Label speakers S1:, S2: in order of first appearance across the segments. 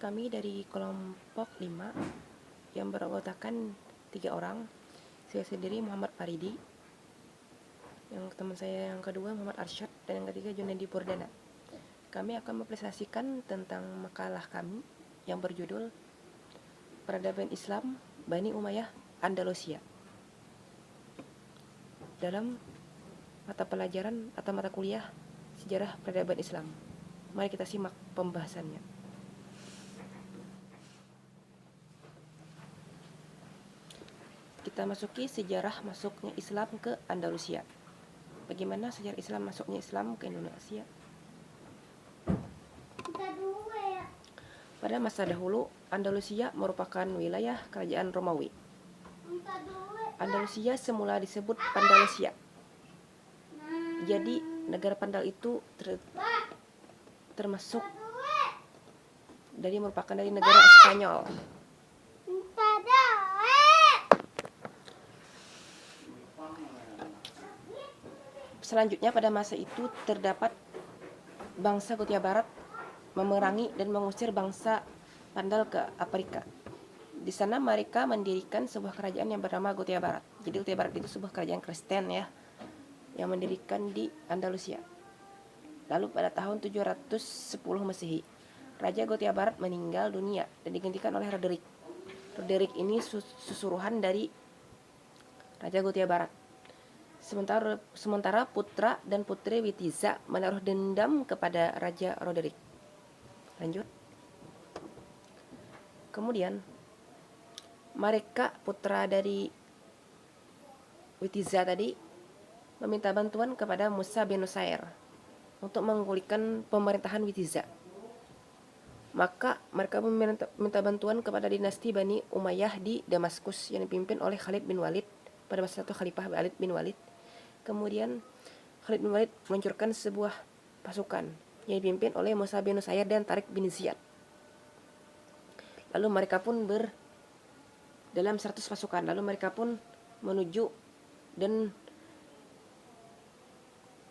S1: kami dari kelompok 5 yang beranggotakan 3 orang. Saya sendiri Muhammad Faridi, yang teman saya yang kedua Muhammad Arsyad, dan yang ketiga Junaidi Purdana. Kami akan mempresentasikan tentang makalah kami yang berjudul Peradaban Islam Bani Umayyah Andalusia dalam mata pelajaran atau mata kuliah Sejarah Peradaban Islam. Mari kita simak pembahasannya. Kita masuki sejarah masuknya Islam ke Andalusia. Bagaimana sejarah Islam masuknya Islam ke Indonesia? Pada masa dahulu, Andalusia merupakan wilayah kerajaan Romawi. Andalusia semula disebut Pandalusia. Jadi, negara Pandal itu termasuk merupakan dari negara Spanyol. Selanjutnya pada masa itu terdapat bangsa Gothia Barat memerangi dan mengusir bangsa Pandal ke Afrika. Di sana mereka mendirikan sebuah kerajaan yang bernama Gothia Barat. Jadi Gothia Barat itu sebuah kerajaan Kristen ya, yang mendirikan di Andalusia. Lalu pada tahun 710 Masehi, Raja Gothia Barat meninggal dunia dan digantikan oleh Roderick. Roderick ini susuruhan dari Raja Gothia Barat. Sementara putra dan putri Witiza menaruh dendam kepada Raja Roderick. Lanjut. Kemudian mereka, putra dari Witiza tadi, meminta bantuan kepada Musa bin Nusair untuk menggulingkan pemerintahan Witiza. Maka mereka meminta bantuan kepada dinasti Bani Umayyah di Damaskus yang dipimpin oleh Khalid bin Walid. Pada masa itu Khalifah Khalid bin Walid. Kemudian Khalid bin Walid meluncurkan sebuah pasukan yang dipimpin oleh Musa bin Nusair dan Tariq bin Ziyad. Lalu mereka pun dalam 100 pasukan. Lalu mereka pun menuju dan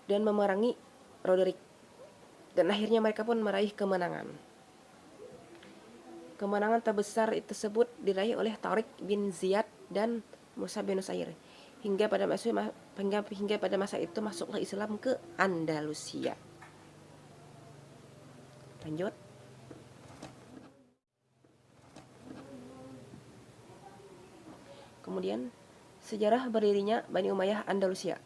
S1: memerangi Roderick. Dan akhirnya mereka pun meraih kemenangan. Kemenangan terbesar tersebut diraih oleh Tariq bin Ziyad dan Musa bin Nusair. Hingga pada masa itu masuklah Islam ke Andalusia. Lanjut. Kemudian sejarah berdirinya Bani Umayyah Andalusia.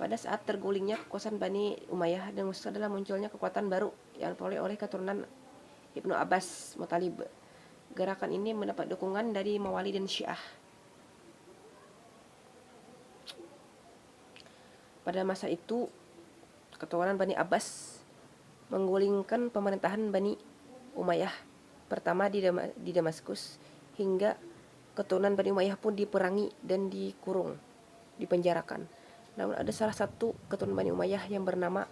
S1: Pada saat tergulingnya kekuasaan Bani Umayyah dan adalah munculnya kekuatan baru yang diperoleh oleh keturunan Ibnu Abbas Muthalib. Gerakan ini mendapat dukungan dari Mawali dan Syiah. Pada masa itu, keturunan Bani Abbas menggulingkan pemerintahan Bani Umayyah pertama di Damaskus, hingga keturunan Bani Umayyah pun diperangi dan dikurung, dipenjarakan. Namun ada salah satu keturunan Bani Umayyah yang bernama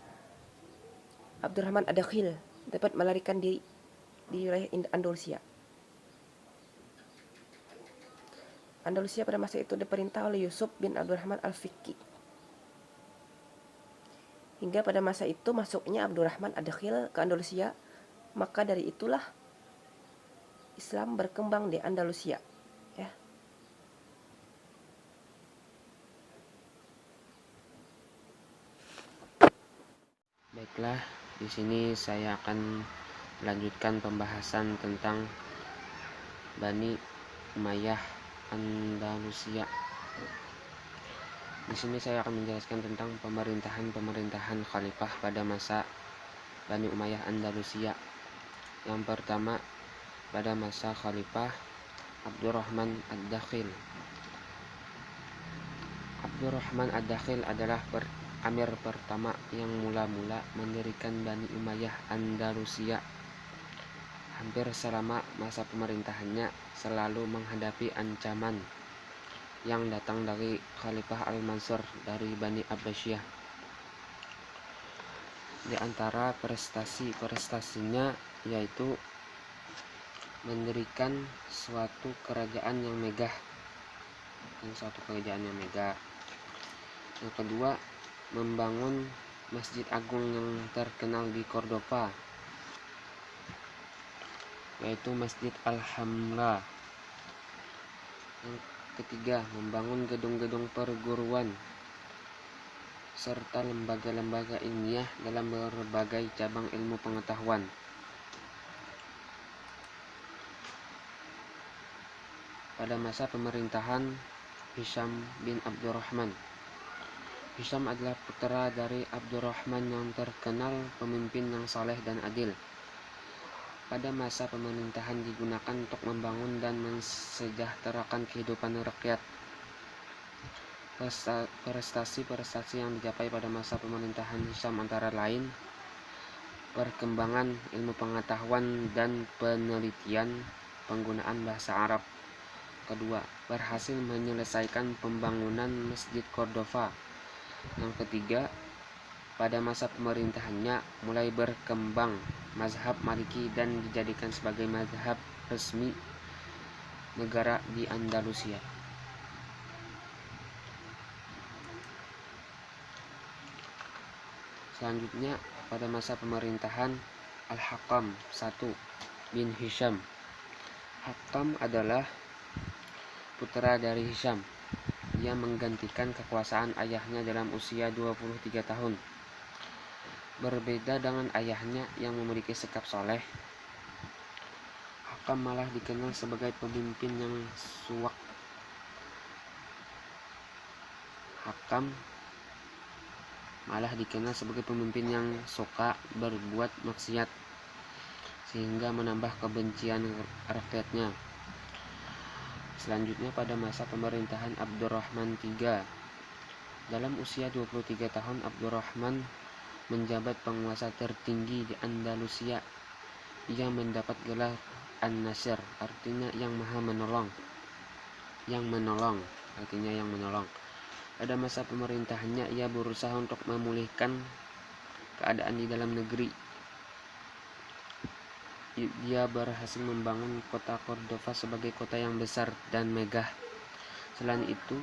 S1: Abdurrahman Ad-Dakhil dapat melarikan diri di wilayah Andalusia. Andalusia pada masa itu diperintah oleh Yusuf bin Abdurrahman Al-Fiqi. Hingga pada masa itu masuknya Abdurrahman Ad-Dakhil ke Andalusia, maka dari itulah Islam berkembang di Andalusia. Ya.
S2: Baiklah, di sini saya akan melanjutkan pembahasan tentang Bani Umayyah Andalusia. Di sini saya akan menjelaskan tentang pemerintahan khalifah pada masa Bani Umayyah Andalusia. Yang pertama, pada masa Khalifah Abdurrahman Ad-Dakhil. Abdurrahman Ad-Dakhil adalah amir pertama yang mula-mula mendirikan Bani Umayyah Andalusia. Hampir selama masa pemerintahannya selalu menghadapi ancaman yang datang dari Khalifah Al-Mansur dari Bani Abbasiyah. Di antara prestasinya yaitu mendirikan suatu kerajaan yang megah. Yang kedua, membangun masjid agung yang terkenal di Cordova, yaitu Masjid Al-Hamra. Yang ketiga, membangun gedung-gedung perguruan serta lembaga-lembaga ilmiah dalam berbagai cabang ilmu pengetahuan. Pada masa pemerintahan Hisham bin Abdurrahman. Hisham adalah putra dari Abdurrahman yang terkenal pemimpin yang saleh dan adil. Pada masa pemerintahan digunakan untuk membangun dan mensejahterakan kehidupan rakyat. Prestasi-prestasi yang dicapai pada masa pemerintahan Hisham antara lain perkembangan ilmu pengetahuan dan penelitian penggunaan bahasa Arab. Kedua, berhasil menyelesaikan pembangunan Masjid Cordova. Yang ketiga, pada masa pemerintahannya mulai berkembang mazhab Maliki dan dijadikan sebagai mazhab resmi negara di Andalusia. Selanjutnya, pada masa pemerintahan Al-Hakam I bin Hisham. Hakam adalah putra dari Hisham. Ia menggantikan kekuasaan ayahnya dalam usia 23 tahun. Berbeda dengan ayahnya yang memiliki sikap soleh, Hakam malah dikenal sebagai pemimpin yang suwak. Hakam malah dikenal sebagai pemimpin yang suka berbuat maksiat, sehingga menambah kebencian rakyatnya. Selanjutnya, pada masa pemerintahan Abdurrahman III. Dalam usia 23 tahun, Abdurrahman menjabat penguasa tertinggi di Andalusia. Ia mendapat gelar An-Nasir, artinya yang maha menolong. Artinya yang menolong. Pada masa pemerintahannya, ia berusaha untuk memulihkan keadaan di dalam negeri. Dia berhasil membangun kota Cordova sebagai kota yang besar dan megah. Selain itu,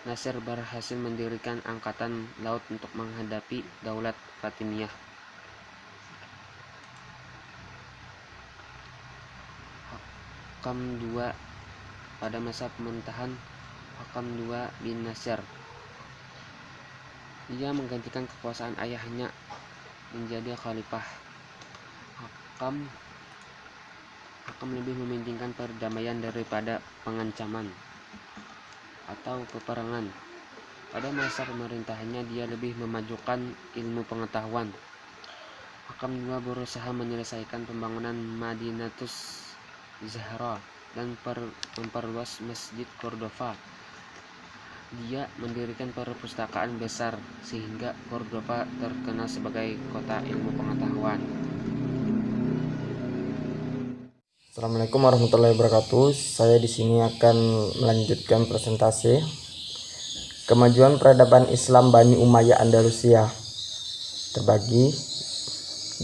S2: Nasir berhasil mendirikan angkatan laut untuk menghadapi Daulat Fatimiyah. Hakam II. Pada masa pemerintahan Hakam II bin Nasir, ia menggantikan kekuasaan ayahnya menjadi khalifah. Hakam lebih mementingkan perdamaian daripada pengancaman atau peperangan. Pada masa pemerintahannya, dia lebih memajukan ilmu pengetahuan. Hakam II berusaha menyelesaikan pembangunan Madinatus Zahra dan memperluas Masjid Cordova. Dia mendirikan perpustakaan besar sehingga Cordova terkenal sebagai kota ilmu pengetahuan.
S3: Assalamualaikum warahmatullahi wabarakatuh. Saya di sini akan melanjutkan presentasi kemajuan peradaban Islam Bani Umayyah Andalusia. Terbagi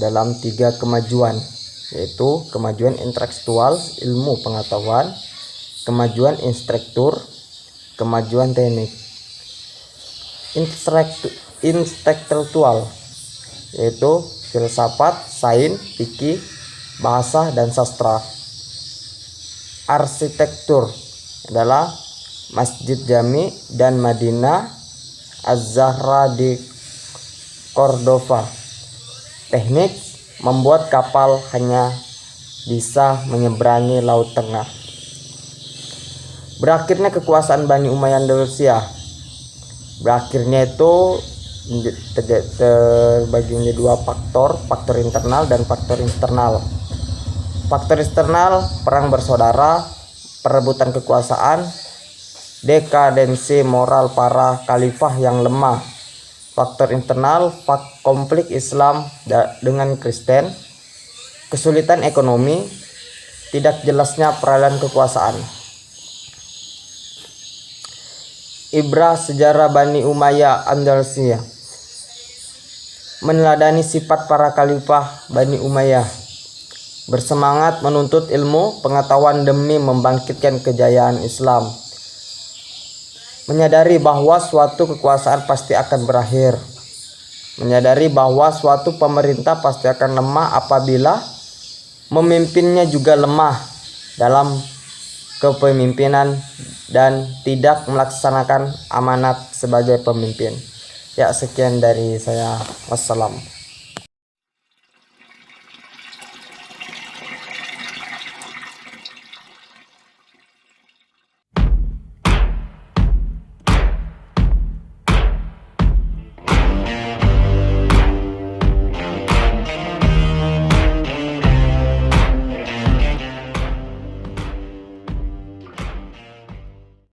S3: dalam 3 kemajuan, yaitu kemajuan intelektual, ilmu pengetahuan, kemajuan instruktur, kemajuan teknik. Intelektual yaitu filsafat, sains, fikih, bahasa, dan sastra. Arsitektur adalah Masjid Jami dan Madinah Az-Zahra di Cordova. Teknik membuat kapal hanya bisa menyeberangi Laut Tengah. Berakhirnya kekuasaan Bani Umayyah Andalusia. Berakhirnya itu terbagi menjadi 2 faktor internal dan faktor eksternal. Faktor eksternal, perang bersaudara, perebutan kekuasaan, dekadensi moral para khalifah yang lemah. Faktor internal, konflik Islam dengan Kristen, kesulitan ekonomi, tidak jelasnya peralihan kekuasaan. Ibrah sejarah Bani Umayyah Andalusia meneladani sifat para khalifah Bani Umayyah, bersemangat menuntut ilmu pengetahuan demi membangkitkan kejayaan Islam, menyadari bahwa suatu kekuasaan pasti akan berakhir. menyadari bahwa suatu pemerintah pasti akan lemah apabila memimpinnya juga lemah dalam kepemimpinan dan tidak melaksanakan amanat sebagai pemimpin. Ya, sekian dari saya. Wassalam.